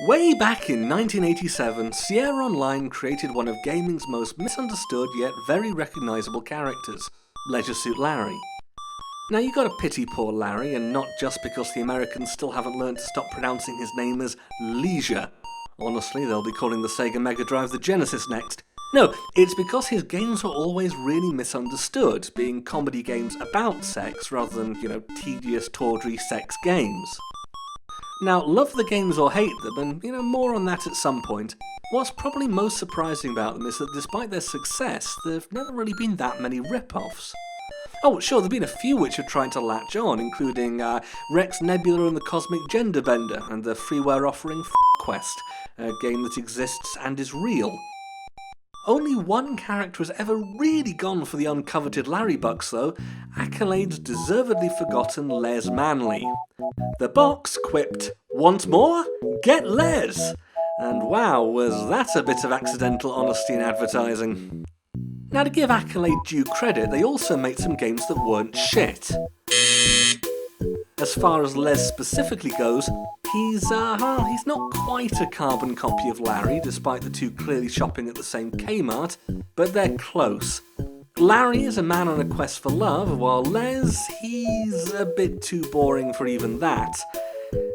Way back in 1987, Sierra Online created one of gaming's most misunderstood yet very recognisable characters, Leisure Suit Larry. Now you gotta pity poor Larry, and not just because the Americans still haven't learned to stop pronouncing his name as Leisure. Honestly, they'll be calling the Sega Mega Drive the Genesis next. No, it's because his games were always really misunderstood, being comedy games about sex rather than, tedious, tawdry sex games. Now, love the games or hate them, and, more on that at some point. What's probably most surprising about them is that despite their success, there've never really been that many rip-offs. Oh, sure, there've been a few which have tried to latch on, including Rex Nebula and the Cosmic Gender Bender, and the freeware offering Quest, a game that exists and is real. Only one character has ever really gone for the uncoveted Larry bucks though, Accolade's deservedly forgotten Les Manley. The box quipped, "Want more? Get Les!" And wow, was that a bit of accidental honesty in advertising. Now to give Accolade due credit, they also made some games that weren't shit. As far as Les specifically goes, he's not quite a carbon copy of Larry, despite the two clearly shopping at the same Kmart, but they're close. Larry is a man on a quest for love, while Les, he's a bit too boring for even that.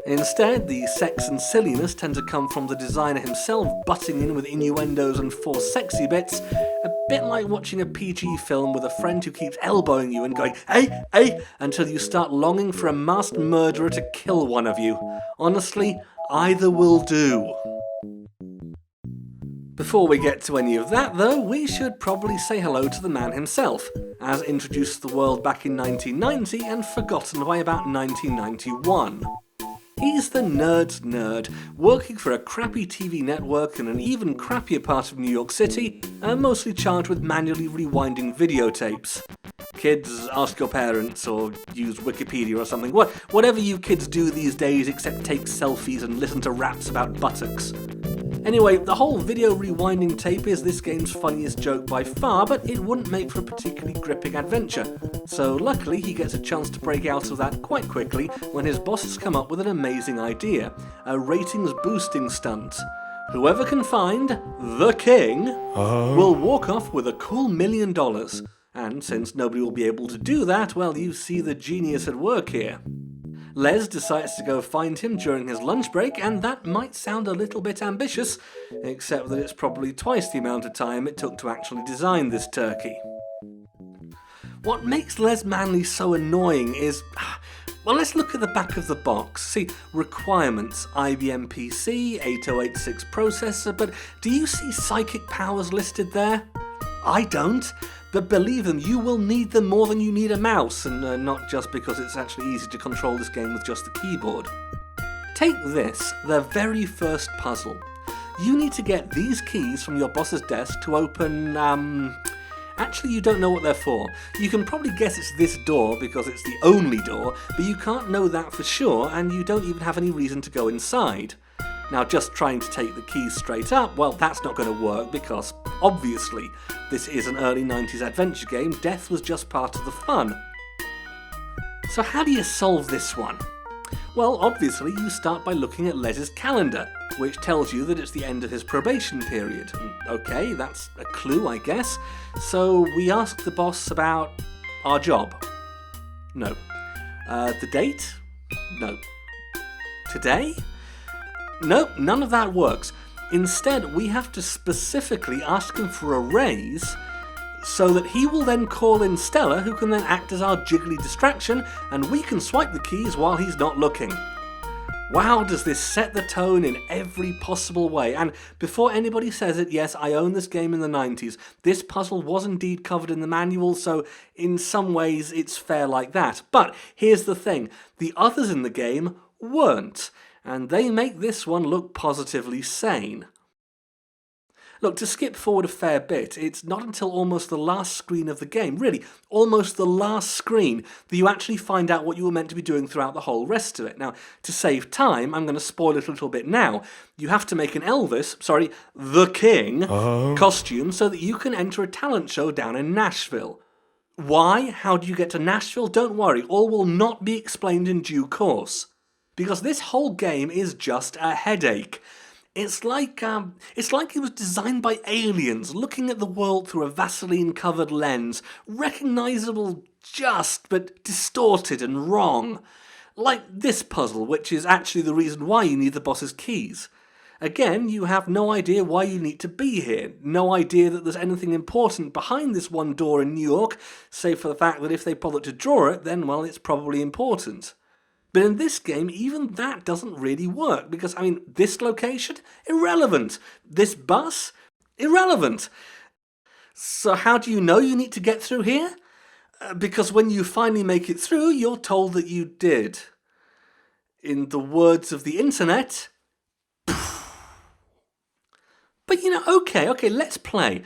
Instead, the sex and silliness tend to come from the designer himself butting in with innuendos and forced sexy bits, a bit like watching a PG film with a friend who keeps elbowing you and going, hey, until you start longing for a masked murderer to kill one of you. Honestly, either will do. Before we get to any of that though, we should probably say hello to the man himself, as introduced to the world back in 1990 and forgotten by about 1991. He's the nerd's nerd, working for a crappy TV network in an even crappier part of New York City, and mostly charged with manually rewinding videotapes. Kids, ask your parents, or use Wikipedia or something. Whatever you kids do these days except take selfies and listen to raps about buttocks. Anyway, the whole video rewinding tape is this game's funniest joke by far, but it wouldn't make for a particularly gripping adventure. So luckily he gets a chance to break out of that quite quickly when his bosses come up with an amazing idea, a ratings boosting stunt. Whoever can find the king will walk off with a cool $1 million. And since nobody will be able to do that, well, you see the genius at work here. Les decides to go find him during his lunch break, and that might sound a little bit ambitious, except that it's probably twice the amount of time it took to actually design this turkey. What makes Les Manley so annoying is, well, let's look at the back of the box. See, requirements, IBM PC, 8086 processor, but do you see psychic powers listed there? I don't. But believe them, you will need them more than you need a mouse, and not just because it's actually easy to control this game with just the keyboard. Take this, the very first puzzle. You need to get these keys from your boss's desk to open, actually you don't know what they're for. You can probably guess it's this door because it's the only door, but you can't know that for sure, and you don't even have any reason to go inside. Now, just trying to take the keys straight up, well, that's not going to work because, obviously, this is an early 90s adventure game. Death was just part of the fun. So how do you solve this one? Well, obviously, you start by looking at Les's calendar, which tells you that it's the end of his probation period. Okay, that's a clue, I guess. So we ask the boss about our job. No. The date? No. Today? Nope, none of that works. Instead, we have to specifically ask him for a raise so that he will then call in Stella, who can then act as our jiggly distraction, and we can swipe the keys while he's not looking. Wow, does this set the tone in every possible way. And before anybody says it, yes, I own this game in the 90s. This puzzle was indeed covered in the manual, so in some ways it's fair like that. But here's the thing, the others in the game weren't. And they make this one look positively sane. Look, to skip forward a fair bit, it's not until almost the last screen of the game, really, almost the last screen, that you actually find out what you were meant to be doing throughout the whole rest of it. Now, to save time, I'm going to spoil it a little bit now. You have to make an the King, costume so that you can enter a talent show down in Nashville. Why? How do you get to Nashville? Don't worry, all will not be explained in due course. Because this whole game is just a headache. It's like it was designed by aliens looking at the world through a Vaseline-covered lens, recognizable just, but distorted and wrong. Like this puzzle, which is actually the reason why you need the boss's keys. Again, you have no idea why you need to be here, no idea that there's anything important behind this one door in New York, save for the fact that if they bothered to draw it, then, well, it's probably important. But in this game, even that doesn't really work, because, this location? Irrelevant. This bus? Irrelevant. So how do you know you need to get through here? Because when you finally make it through, you're told that you did. In the words of the internet... But okay, let's play.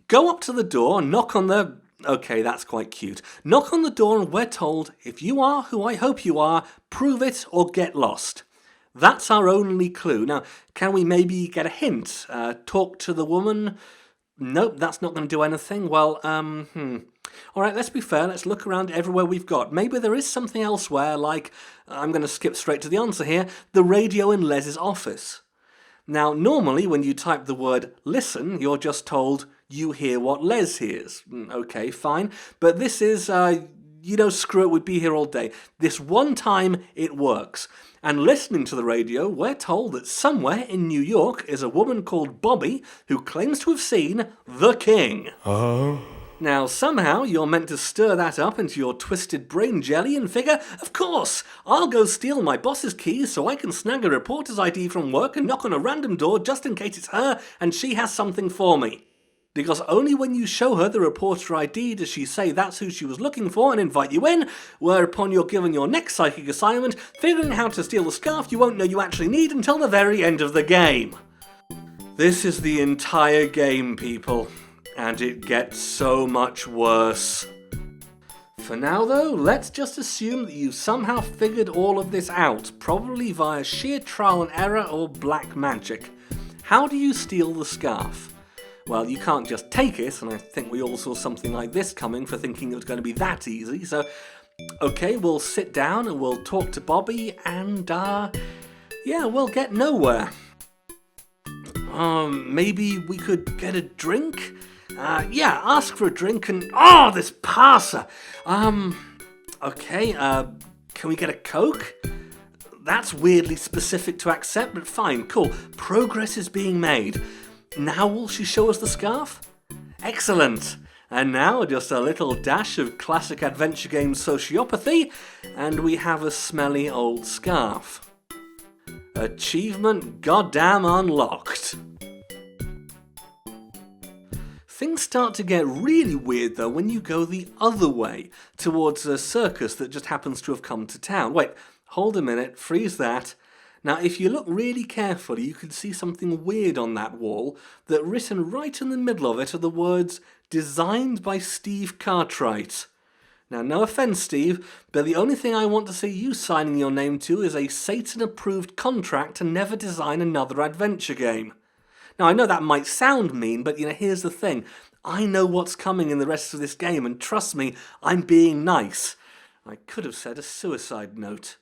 Go up to the door, knock on the... Okay, that's quite cute. Knock on the door and we're told, if you are who I hope you are, prove it or get lost. That's our only clue. Now, can we maybe get a hint? Talk to the woman? Nope, that's not going to do anything. Well, Alright, let's be fair, let's look around everywhere we've got. Maybe there is something elsewhere, like, I'm going to skip straight to the answer here, the radio in Les's office. Now, normally when you type the word listen, you're just told you hear what Les hears. Okay, fine. But this is, screw it, we'd be here all day. This one time it works. And listening to the radio, we're told that somewhere in New York is a woman called Bobby who claims to have seen the king. Now, somehow, you're meant to stir that up into your twisted brain jelly and figure, of course, I'll go steal my boss's keys so I can snag a reporter's ID from work and knock on a random door just in case it's her and she has something for me. Because only when you show her the reporter ID does she say that's who she was looking for and invite you in, whereupon you're given your next psychic assignment, figuring how to steal the scarf you won't know you actually need until the very end of the game. This is the entire game, people. And it gets so much worse. For now though, let's just assume that you've somehow figured all of this out, probably via sheer trial and error or black magic. How do you steal the scarf? Well, you can't just take it, and I think we all saw something like this coming for thinking it was going to be that easy, so... Okay, we'll sit down and we'll talk to Bobby, and, we'll get nowhere. Maybe we could get a drink? Ask for a drink and... Oh, this parser! Okay, can we get a Coke? That's weirdly specific to accept, but fine, cool. Progress is being made. Now will she show us the scarf? Excellent! And now just a little dash of classic adventure game sociopathy, and we have a smelly old scarf. Achievement goddamn unlocked. Things start to get really weird though when you go the other way, towards a circus that just happens to have come to town. Wait, hold a minute, freeze that. Now if you look really carefully you can see something weird on that wall, that written right in the middle of it are the words, designed by Steve Cartwright. Now no offence Steve, but the only thing I want to see you signing your name to is a Satan-approved contract to never design another adventure game. Now, I know that might sound mean, but here's the thing. I know what's coming in the rest of this game, and trust me, I'm being nice. I could have said a suicide note.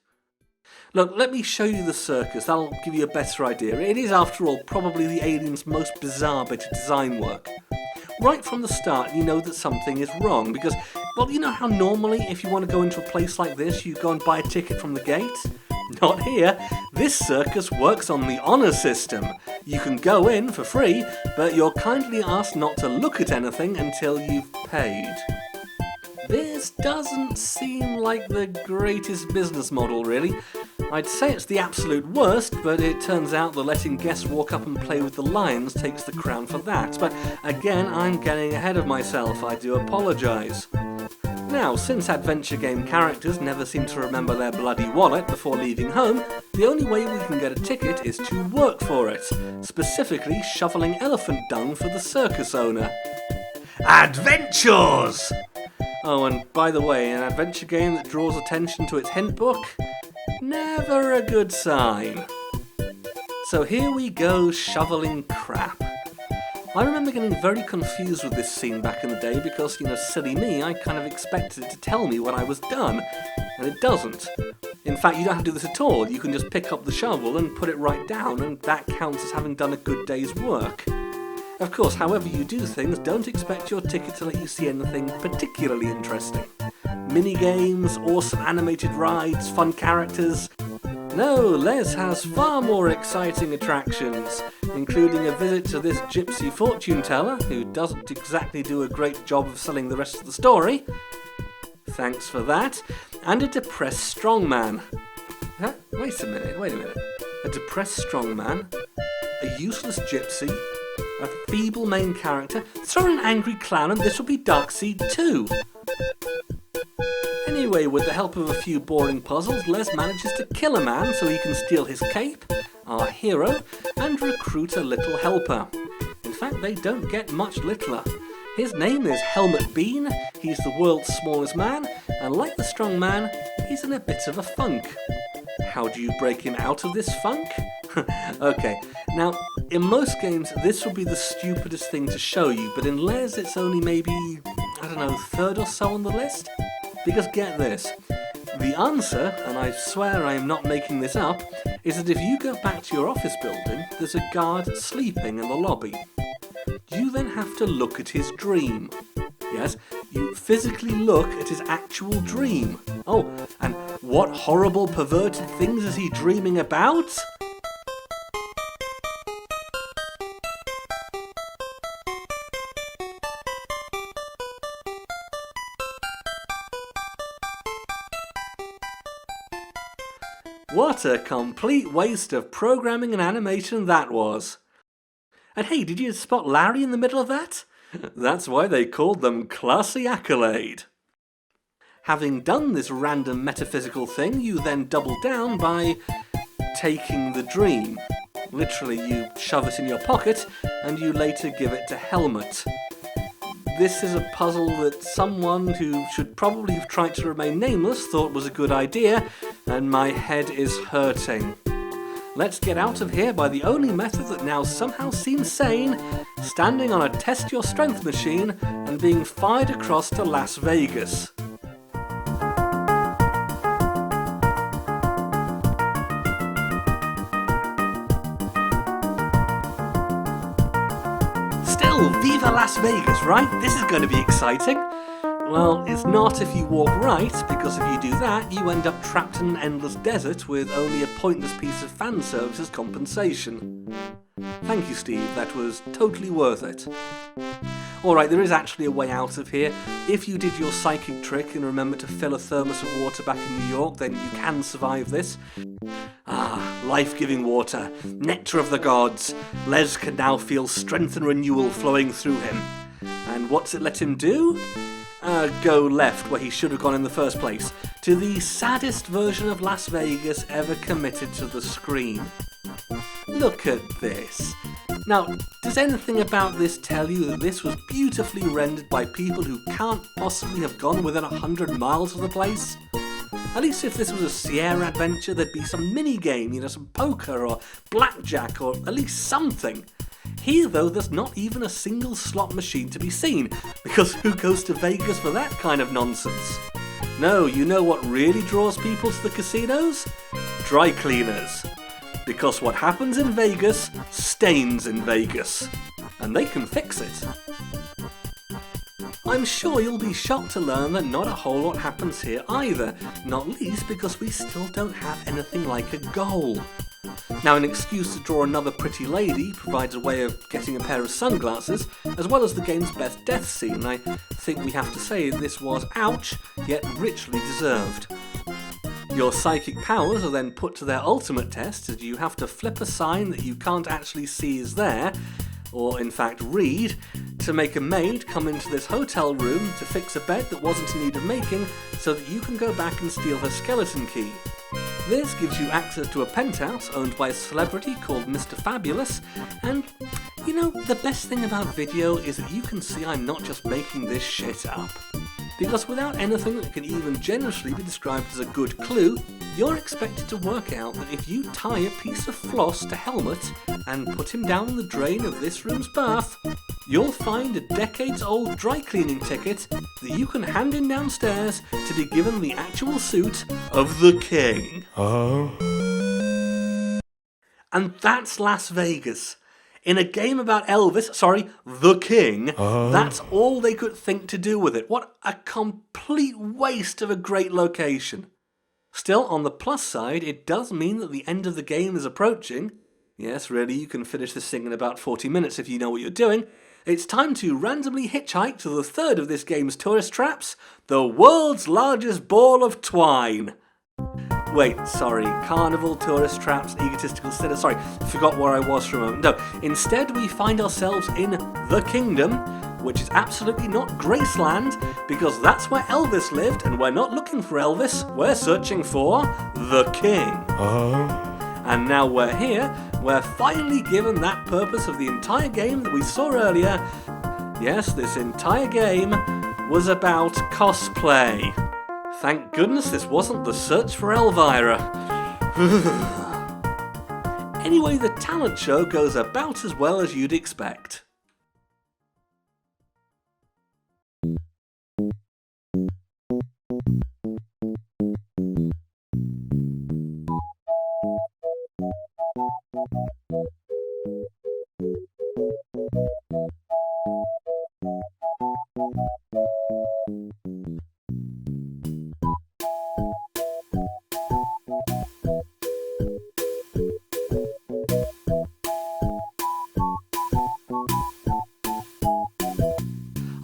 Look, let me show you the circus. That'll give you a better idea. It is, after all, probably the alien's most bizarre bit of design work. Right from the start, you know that something is wrong, because, well, you know how normally, if you want to go into a place like this, you go and buy a ticket from the gate? Not here. This circus works on the honour system. You can go in for free, but you're kindly asked not to look at anything until you've paid. This doesn't seem like the greatest business model, really. I'd say it's the absolute worst, but it turns out that letting guests walk up and play with the lions takes the crown for that. But again, I'm getting ahead of myself. I do apologise. Now, since adventure game characters never seem to remember their bloody wallet before leaving home, the only way we can get a ticket is to work for it, specifically shoveling elephant dung for the circus owner. Adventures! Oh, and by the way, an adventure game that draws attention to its hint book? Never a good sign. So here we go shoveling crap. I remember getting very confused with this scene back in the day because, silly me, I kind of expected it to tell me when I was done, and it doesn't. In fact, you don't have to do this at all. You can just pick up the shovel and put it right down, and that counts as having done a good day's work. Of course, however you do things, don't expect your ticket to let you see anything particularly interesting. Mini-games, awesome animated rides, fun characters. No, Les has far more exciting attractions, including a visit to this gypsy fortune teller, who doesn't exactly do a great job of selling the rest of the story. Thanks for that. And a depressed strongman. Huh? Wait a minute. A depressed strongman, a useless gypsy, a feeble main character. Throw an angry clown and this will be Darkseid 2. Anyway, with the help of a few boring puzzles, Les manages to kill a man so he can steal his cape, our hero, and recruit a little helper. In fact, they don't get much littler. His name is Helmut Bean, he's the world's smallest man, and like the strong man, he's in a bit of a funk. How do you break him out of this funk? Okay, now, in most games, this would be the stupidest thing to show you, but in Les, it's only maybe, third or so on the list? Because get this, the answer, and I swear I am not making this up, is that if you go back to your office building, there's a guard sleeping in the lobby. You then have to look at his dream. Yes, you physically look at his actual dream. Oh, and what horrible perverted things is he dreaming about? What a complete waste of programming and animation that was. And hey, did you spot Larry in the middle of that? That's why they called them Classy Accolade. Having done this random metaphysical thing, you then double down by taking the dream. Literally, you shove it in your pocket, and you later give it to Helmut. This is a puzzle that someone who should probably have tried to remain nameless thought was a good idea, and my head is hurting. Let's get out of here by the only method that now somehow seems sane, standing on a test your strength machine and being fired across to Las Vegas. Still, Viva Las Vegas, right? This is going to be exciting. Well, it's not if you walk right, because if you do that, you end up trapped in an endless desert with only a pointless piece of fan service as compensation. Thank you, Steve, that was totally worth it. Alright, there is actually a way out of here. If you did your psychic trick and remember to fill a thermos of water back in New York, then you can survive this. Ah, life-giving water, nectar of the gods. Les can now feel strength and renewal flowing through him. And what's it let him do? Go left, where he should have gone in the first place, to the saddest version of Las Vegas ever committed to the screen. Look at this. Now, does anything about this tell you that this was beautifully rendered by people who can't possibly have gone within 100 miles of the place? At least if this was a Sierra adventure, there'd be some mini-game, some poker or blackjack or at least something. Here, though, there's not even a single slot machine to be seen, because who goes to Vegas for that kind of nonsense? No, you know what really draws people to the casinos? Dry cleaners. Because what happens in Vegas stays in Vegas, and they can fix it. I'm sure you'll be shocked to learn that not a whole lot happens here either, not least because we still don't have anything like a goal. Now, an excuse to draw another pretty lady provides a way of getting a pair of sunglasses, as well as the game's best death scene. I think we have to say this was, ouch, yet richly deserved. Your psychic powers are then put to their ultimate test, as you have to flip a sign that you can't actually see is there, or in fact read, to make a maid come into this hotel room to fix a bed that wasn't in need of making, so that you can go back and steal her skeleton key. This gives you access to a penthouse owned by a celebrity called Mr. Fabulous, and, the best thing about video is that you can see I'm not just making this shit up. Because without anything that can even generously be described as a good clue, you're expected to work out that if you tie a piece of floss to Helmut and put him down the drain of this room's bath, you'll find a decades-old dry cleaning ticket that you can hand in downstairs to be given the actual suit of the king. And that's Las Vegas. In a game about the king, that's all they could think to do with it. What a complete waste of a great location. Still, on the plus side, it does mean that the end of the game is approaching. Yes, really, you can finish this thing in about 40 minutes if you know what you're doing. It's time to randomly hitchhike to the third of this game's tourist traps, the world's largest ball of twine. Wait, sorry, carnival, tourist traps, egotistical sitter, sorry, forgot where I was for a moment. No, instead we find ourselves in the kingdom, which is absolutely not Graceland, because that's where Elvis lived, and we're not looking for Elvis, we're searching for the king. And now we're here, we're finally given that purpose of the entire game that we saw earlier. Yes, this entire game was about cosplay. Thank goodness this wasn't the search for Elvira. Anyway, the talent show goes about as well as you'd expect.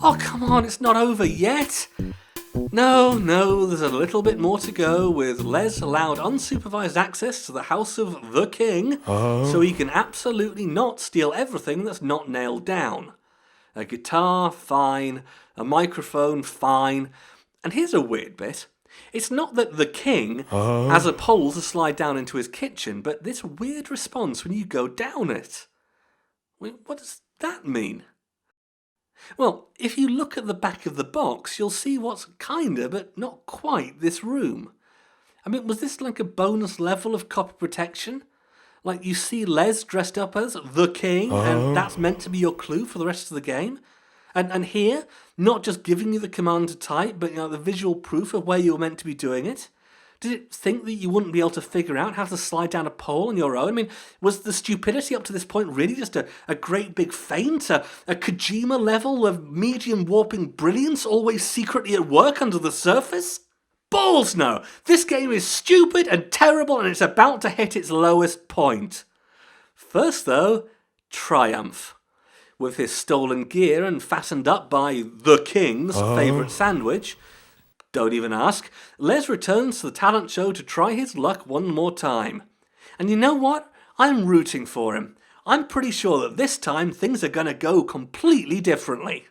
Oh, come on, it's not over yet. No, there's a little bit more to go, with Les allowed unsupervised access to the house of the king, so he can absolutely not steal everything that's not nailed down. A guitar, fine. A microphone, fine. And here's a weird bit. It's not that the king has a pole to slide down into his kitchen, but this weird response when you go down it. What does that mean? Well, if you look at the back of the box, you'll see what's kinda, but not quite, this room. I mean, was this like a bonus level of copy protection? Like you see Les dressed up as the king, and that's meant to be your clue for the rest of the game? And here, not just giving you the command to type, but the visual proof of where you're meant to be doing it? Did it think that you wouldn't be able to figure out how to slide down a pole on your own? I mean, was the stupidity up to this point really just a great big feint? A Kojima level of medium warping brilliance always secretly at work under the surface? Balls no! This game is stupid and terrible, and it's about to hit its lowest point. First though, Triumph. With his stolen gear and fastened up by the king's favourite sandwich, don't even ask, Les returns to the talent show to try his luck one more time. And you know what? I'm rooting for him. I'm pretty sure that this time things are going to go completely differently.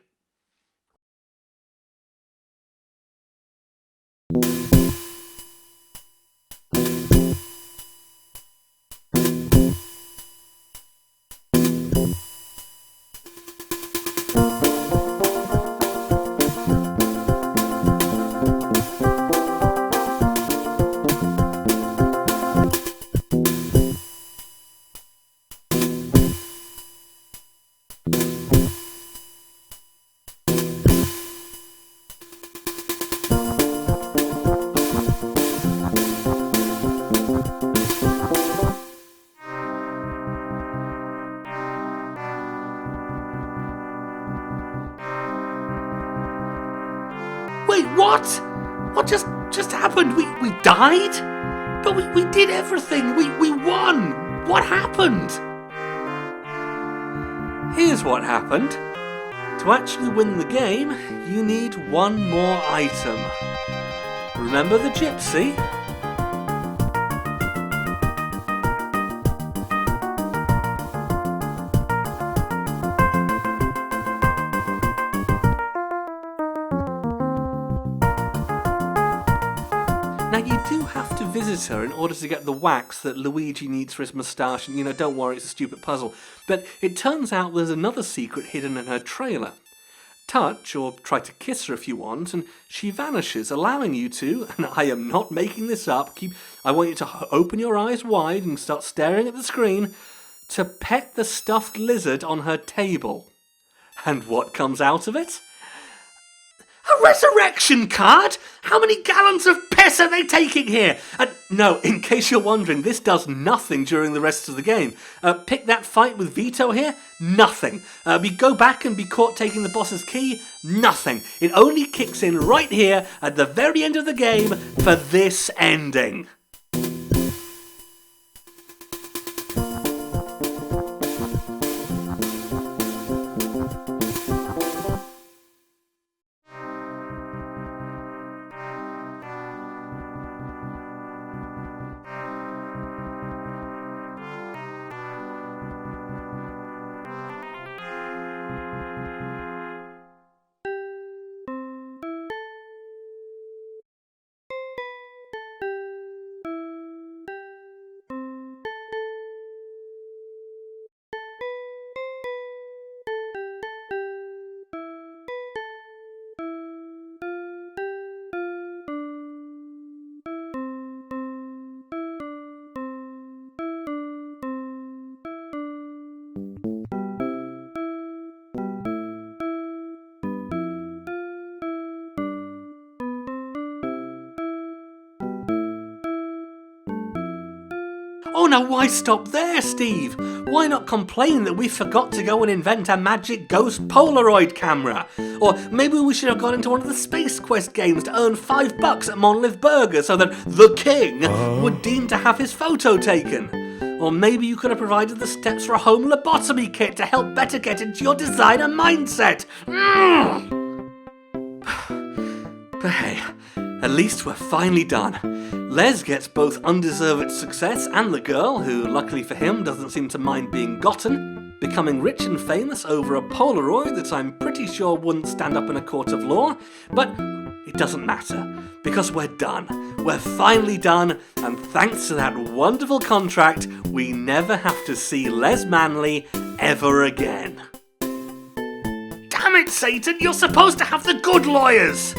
Wait, what? What just happened? We died? But we did everything. We won. What happened? Here's what happened. To actually win the game, you need one more item. Remember the gypsy? Now you do have to visit her in order to get the wax that Luigi needs for his moustache, and don't worry, it's a stupid puzzle. But it turns out there's another secret hidden in her trailer. Touch, or try to kiss her if you want, and she vanishes, allowing you to, and I am not making this up, I want you to open your eyes wide and start staring at the screen, to pet the stuffed lizard on her table. And what comes out of it? A resurrection card? How many gallons of piss are they taking here? No, in case you're wondering, this does nothing during the rest of the game. Pick that fight with Vito here? Nothing. We go back and be caught taking the boss's key? Nothing. It only kicks in right here at the very end of the game for this ending. Oh, now why stop there, Steve? Why not complain that we forgot to go and invent a magic ghost Polaroid camera? Or maybe we should have gone into one of the Space Quest games to earn $5 at Monolith Burger so that the king would deign to have his photo taken. Or maybe you could have provided the steps for a home lobotomy kit to help better get into your designer mindset. But hey, at least we're finally done. Les gets both undeserved success and the girl, who luckily for him doesn't seem to mind being gotten, becoming rich and famous over a Polaroid that I'm pretty sure wouldn't stand up in a court of law. But it doesn't matter, because we're done. We're finally done, and thanks to that wonderful contract, we never have to see Les Manley ever again. Damn it, Satan, you're supposed to have the good lawyers!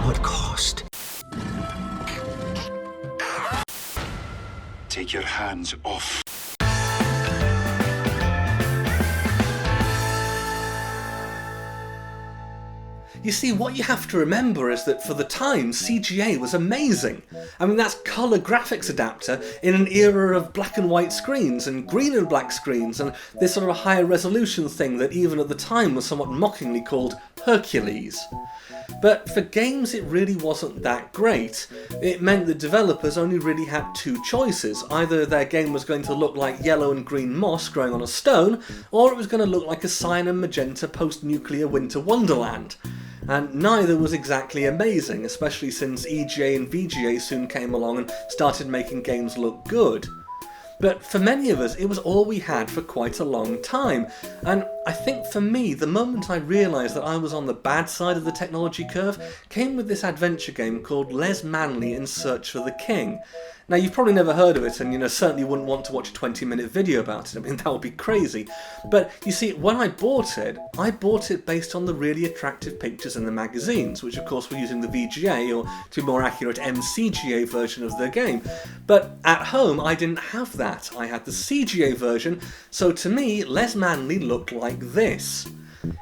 What cost? Take your hands off. You see, what you have to remember is that for the time, CGA was amazing. I mean, that's colour graphics adapter in an era of black and white screens and green and black screens and this sort of a higher resolution thing that even at the time was somewhat mockingly called Hercules. But for games it really wasn't that great. It meant that developers only really had two choices. Either their game was going to look like yellow and green moss growing on a stone, or it was going to look like a cyan and magenta post-nuclear winter wonderland. And neither was exactly amazing, especially since EGA and VGA soon came along and started making games look good. But for many of us, it was all we had for quite a long time. And I think for me, the moment I realised that I was on the bad side of the technology curve came with this adventure game called Les Manley in Search for the King. Now, you've probably never heard of it, and certainly wouldn't want to watch a 20-minute video about it. I mean, that would be crazy. But you see, when I bought it based on the really attractive pictures in the magazines, which of course were using the VGA, or to be more accurate, MCGA version of the game. But at home, I didn't have that. I had the CGA version, so to me, Les Manley looked like this.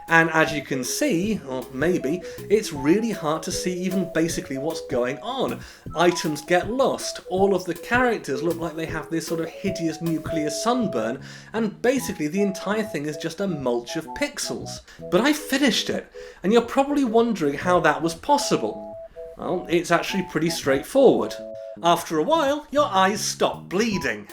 And as you can see, or maybe, it's really hard to see even basically what's going on. Items get lost, all of the characters look like they have this sort of hideous nuclear sunburn, and basically the entire thing is just a mulch of pixels. But I finished it, and you're probably wondering how that was possible. Well, it's actually pretty straightforward. After a while, your eyes stop bleeding.